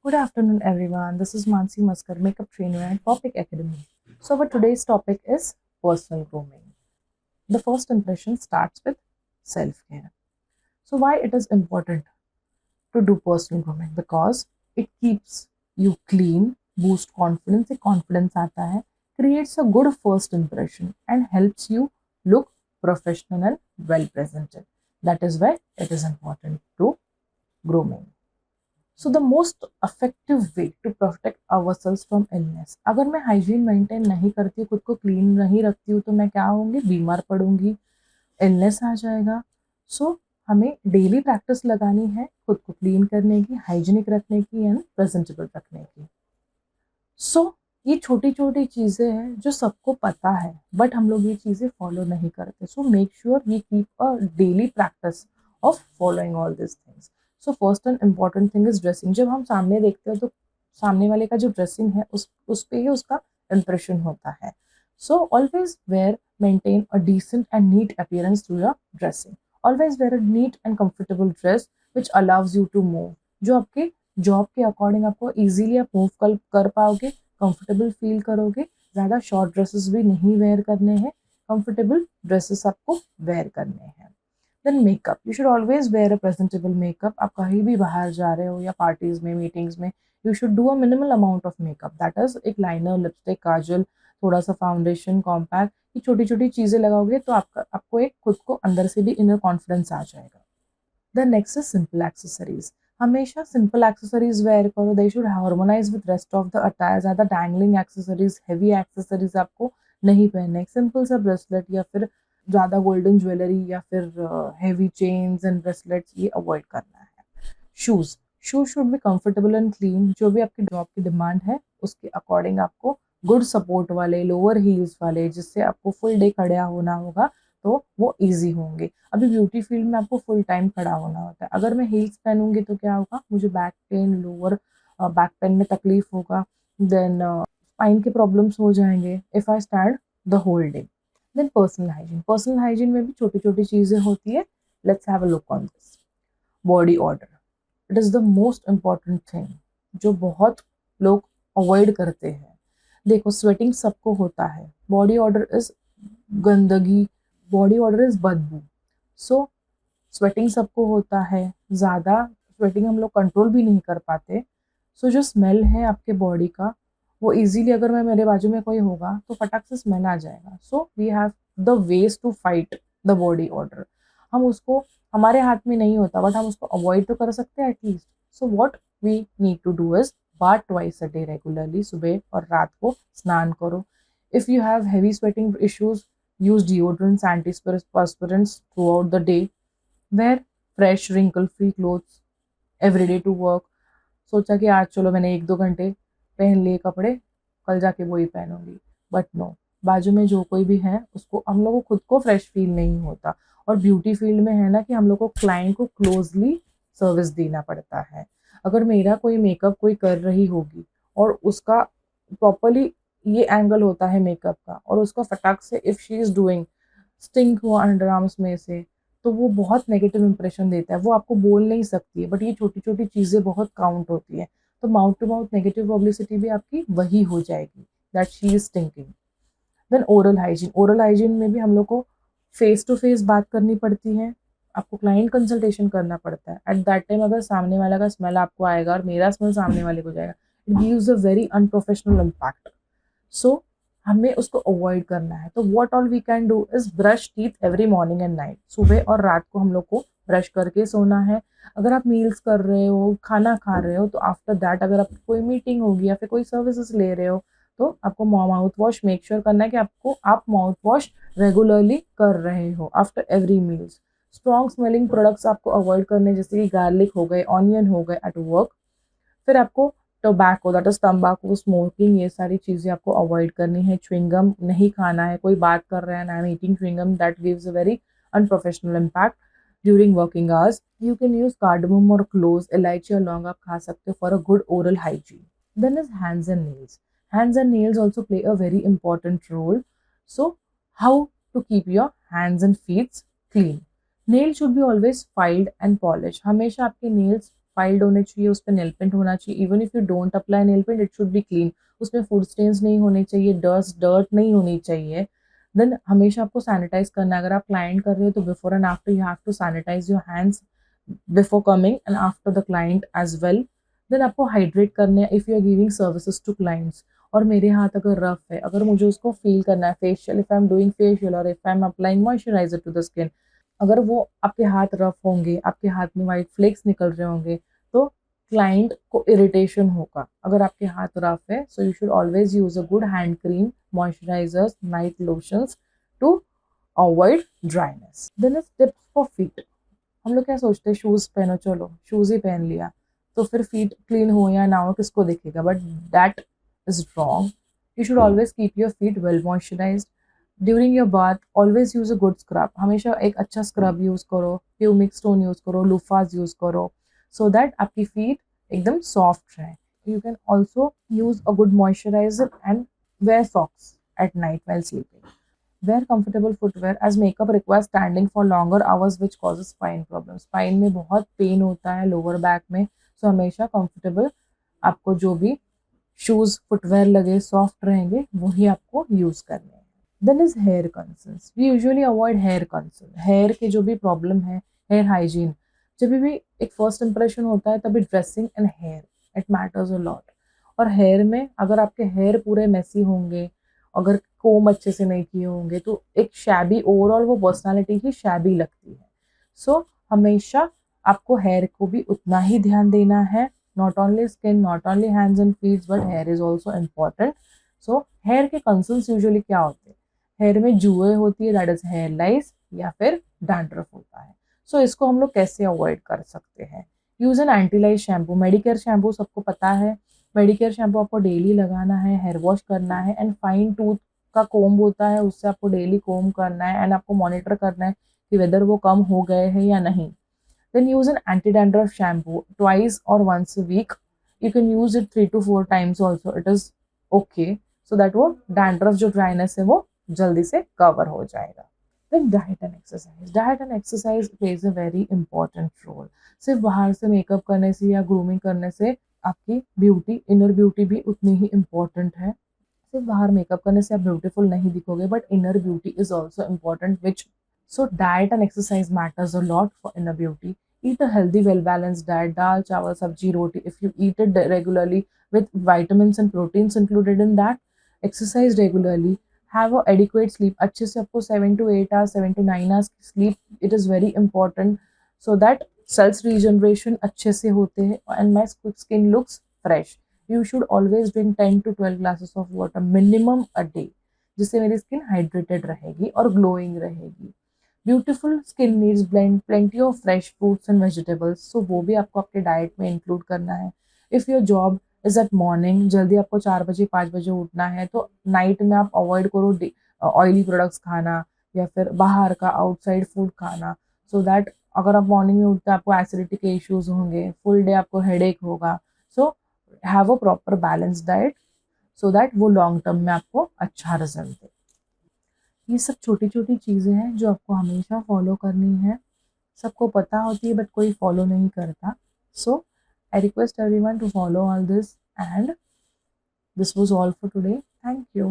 Good afternoon, everyone. This is Mansi Maskar, makeup trainer at Popic Academy. So, our today's topic is personal grooming. The first impression starts with self care. So, why it is important to do personal grooming? Because it keeps you clean, boosts confidence, एक confidence आता है, creates a good first impression, and helps you look professional and well presented. That is why it is important to grooming. So the most effective way to protect ourselves from illness, अगर मैं hygiene maintain नहीं करती, खुद को clean नहीं रखती हूँ, तो मैं क्या होंगी, बीमार पड़ूंगी, इलनेस आ जाएगा. सो हमें डेली प्रैक्टिस लगानी है खुद को क्लीन करने की, हाइजीनिक रखने की एंड प्रेजेंटेबल रखने की. सो ये छोटी छोटी चीज़ें हैं जो सबको पता है, बट हम लोग ये चीज़ें फॉलो नहीं करते. So make sure we keep a daily practice of following all this things. So first and important thing is dressing. जब हम सामने देखते हैं तो सामने वाले का जो ड्रेसिंग है उस पे ही उसका इम्प्रेशन होता है. So always wear maintain a decent and neat appearance through your dressing. Always wear a neat and comfortable dress which allows you to move, जो आपके जॉब के अकॉर्डिंग आपको इजीली आप मूव कर पाओगे, कंफर्टेबल फील करोगे. ज़्यादा शॉर्ट ड्रेसेस भी नहीं वेयर करने हैं, कंफर्टेबल ड्रेसेस आपको वेयर करने हैं. Then makeup, you should always wear a presentable makeup. आप कहीं भी बाहर जा रहे हो या पार्टीज में, मीटिंग्स में, you should do a minimal amount of makeup. That is एक लाइनर, लिपस्टिक, काजल, थोड़ा सा फाउंडेशन, कॉम्पैक्ट, ये छोटी छोटी चीज़ें लगाओगे तो आपको एक खुद को अंदर से भी इनर कॉन्फिडेंस आ जाएगा. The next is simple accessories. हमेशा सिंपल एक्सेसरीज वेयर करो. They should harmonise with rest of the attire. ज़्यादा डैंगलिंग एक्सेसरीज, हैवी एक्सेसरीज आपको नहीं पहनने. सिंपल सा ब्रेसलेट या फिर ज़्यादा गोल्डन ज्वेलरी या फिर हैवी चेन्स एंड ब्रेसलेट्स, ये अवॉइड करना है. Shoes, shoes should be comfortable and clean. जो भी आपकी जॉब की डिमांड है उसके अकॉर्डिंग आपको गुड सपोर्ट वाले, लोअर हील्स वाले, जिससे आपको फुल डे खड़ा होना होगा तो वो ईजी होंगे. अभी ब्यूटी फील्ड में आपको फुल टाइम खड़ा होना होता है. अगर मैं हील्स पहनूंगी तो क्या होगा, मुझे back pain, lower back pain में तकलीफ होगा. देन स्पाइन के प्रॉब्लम्स हो जाएंगे if I stand the whole day. Then personal hygiene. Personal hygiene में भी छोटी छोटी चीज़ें होती है. Let's have a look on this. Body order, it is the most important thing जो बहुत लोग अवॉइड करते हैं. देखो, स्वेटिंग सबको होता है. बॉडी ऑर्डर इज गंदगी, बॉडी ऑर्डर इज बदबू. सो स्वेटिंग सबको होता है. ज़्यादा स्वेटिंग हम लोग कंट्रोल भी नहीं कर पाते. सो जो स्मेल है आपके बॉडी का, वो इजीली, अगर मैं, मेरे बाजू में कोई होगा तो फटाक से स्मेल आ जाएगा. So we have the ways to fight the body order. हम उसको, हमारे हाथ में नहीं होता, बट हम उसको अवॉइड तो कर सकते हैं at least. So what we need to do is bath twice a day regularly. सुबह और रात को स्नान करो. If you have heavy sweating issues, use deodorants, antiperspirants throughout the day. Wear fresh, wrinkle-free clothes every day to work. सोचा कि आज चलो मैंने 1-2 घंटे पहन लिए कपड़े, कल जाके वही पहनूंगी, बट नो. बाजू में जो कोई भी है उसको, हम लोग को खुद को फ्रेश फील नहीं होता. और ब्यूटी फील्ड में है ना कि हम लोग को क्लाइंट को क्लोजली सर्विस देना पड़ता है. अगर मेरा कोई मेकअप कोई कर रही होगी और उसका प्रॉपरली ये एंगल होता है मेकअप का, और उसका फटाक से if she is doing stink हुआ अंडर आर्म्स में से, तो वो बहुत नेगेटिव इंप्रेशन देता है. वो आपको बोल नहीं सकती है, बट ये छोटी छोटी चीज़ें बहुत काउंट होती हैं. तो mouth to mouth negative publicity भी आपकी वही हो जाएगी, that she is stinking. Then oral hygiene. Oral hygiene में भी हम लोग को फेस टू फेस बात करनी पड़ती है. आपको क्लाइंट कंसल्टेशन करना पड़ता है. एट दैट टाइम अगर सामने वाला का स्मेल आपको आएगा और मेरा स्मेल सामने वाले को जाएगा, it gives a very unprofessional impact. So हमें उसको अवॉइड करना है. तो what all we can do is brush teeth every morning and night. सुबह और रात को हम लोग को ब्रश करके सोना है. अगर आप मील्स कर रहे हो, खाना खा रहे हो, तो आफ्टर दैट अगर आपकी कोई मीटिंग होगी या फिर कोई सर्विसेज ले रहे हो, तो आपको माउथ वॉश मेक श्योर करना है कि आप माउथ वॉश रेगुलरली कर रहे हो after every meals. Strong smelling products आपको अवॉइड करने, जैसे कि गार्लिक हो गए, ऑनियन हो गए एट वर्क. फिर आपको टोबैको, दैट इज तम्बाकू, स्मोकिंग, ये सारी चीज़ें आपको अवॉइड करनी है. च्युइंगम नहीं खाना है. कोई बात कर रहा है and I am eating chewing gum, that gives a very unprofessional impact during working hours. You can use cardamom और क्लोव्स, इलायची और लौंग आप खा सकते हो for a good oral hygiene. Then is hands and nails. Hands and nails also play a very important role. So, how to keep your hands and feet clean? Nails should be always filed and polished. हमेशा आपके nails filed होने चाहिए, उस पर nail paint होना चाहिए। Even if you don't apply nail paint it should be clean, उसमें food stains नहीं होने चाहिए, डर्ट नहीं होनी चाहिए। देन हमेशा आपको सैनिटाइज करना है। अगर आप क्लाइंट कर रहे हो तो before and after you have to sanitize your hands before coming and after the client as well. Then आपको हाइड्रेट करने हैं if you are giving services to clients. और मेरे हाथ अगर रफ है, अगर मुझे उसको फील करना है, facial if I am doing facial और if I am applying moisturiser to the skin, अगर वो आपके हाथ रफ होंगे, आपके हाथ में वाइट फ्लेक्स निकल रहे होंगे, तो क्लाइंट को इरिटेशन होगा। अगर आपके हाथ रफ है, so you should always use a good hand cream, moisturizers, night lotions to avoid dryness. Then is tips for feet. हम लोग क्या सोचते हैं, शूज पहनो, चलो शूज ही पहन लिया तो फिर फीट क्लीन हो या ना हो किसको दिखेगा, but that is wrong. You should always keep your feet well moisturised. During your bath always use a good scrub, हमेशा एक अच्छा स्क्रब यूज करो, प्यूमिक स्टोन यूज करो, लूफाज यूज करो, सो दैट आपकी फीट एकदम सॉफ्ट रहे। You can also use a good moisturiser and wear socks at night while sleeping. Wear comfortable footwear as makeup requires standing for longer hours which causes spine problems. Spine में बहुत pen होता है, lower back में, सो हमेशा comfortable आपको जो भी shoes footwear लगे सॉफ्ट रहेंगे वही आपको यूज करने हैं। Then is hair concerns. We usually avoid hair concern. Hair के जो भी प्रॉब्लम है, हेयर हाइजीन, जब भी एक फर्स्ट इंप्रेशन होता है तभी dressing and hair it matters a lot. और हेयर में अगर आपके हेयर पूरे मेसी होंगे, अगर कोम अच्छे से नहीं किए होंगे, तो एक शैबी ओवरऑल वो पर्सनालिटी ही शैबी लगती है। सो हमेशा आपको हेयर को भी उतना ही ध्यान देना है। Not only skin, not only hands and feet, but here is also important. So here के कंसर्न्स यूजुअली क्या होते हैं, हेयर में जुए होती है, दैट इज हेयर लाइस, या फिर डैंड्रफ होता है। सो इसको हम लोग कैसे अवॉइड कर सकते हैं? Use an anti lice shampoo. Medicare shampoo सबको पता है, मेडिकेयर शैम्पू आपको डेली लगाना है, हेयर वॉश करना है, एंड फाइन टूथ का कोम्ब होता है, उससे आपको डेली कोम्ब करना है एंड आपको मॉनिटर करना है कि वेदर वो कम हो गए हैं या नहीं। Then use an anti-dandruff shampoo twice or once a week. You can use it 3 to 4 times also. It is okay. So that वो dandruff जो dryness है वो जल्दी से cover हो जाएगा। Then diet and exercise. Diet and exercise plays a very important role. सिर्फ बाहर से मेकअप करने से या ग्रूमिंग करने से आपकी ब्यूटी, इनर ब्यूटी भी उतनी ही इम्पोर्टेंट है। सिर्फ बाहर मेकअप करने से आप ब्यूटीफुल नहीं दिखोगे, but inner beauty is also important which so diet and exercise matters a lot for inner beauty. Eat a healthy, well-balanced diet. Dal, chawal, sabji, roti. If you eat it regularly with vitamins and proteins included in that, exercise regularly. Have a adequate sleep. अच्छे से आपको 7 to 8 hours, 7 to 9 hours sleep. It is very important so that cells regeneration अच्छे से होते हैं and my skin looks fresh. You should always drink 10 to 12 glasses of water minimum a day, जिससे मेरी skin hydrated रहेगी और glowing रहेगी। Beautiful skin needs plenty of fresh fruits and vegetables, so वो भी आपको आपके डाइट में इंक्लूड करना है। If your job is at morning, जल्दी आपको 4 बजे 5 बजे उठना है, तो नाइट में आप अवॉइड करो ऑयली प्रोडक्ट्स खाना या फिर बाहर का आउटसाइड फूड खाना, सो दैट अगर आप मॉर्निंग में उठते आपको एसिडिटी के इश्यूज होंगे, फुल डे आपको हेडेक होगा। So have a proper balance diet so that वो लॉन्ग टर्म में आपको अच्छा रिजल्ट दे। ये सब छोटी छोटी चीज़ें हैं जो आपको हमेशा फॉलो करनी है। सबको पता होती है बट कोई फॉलो नहीं करता। So I request everyone to follow all this and this was all for today. Thank you.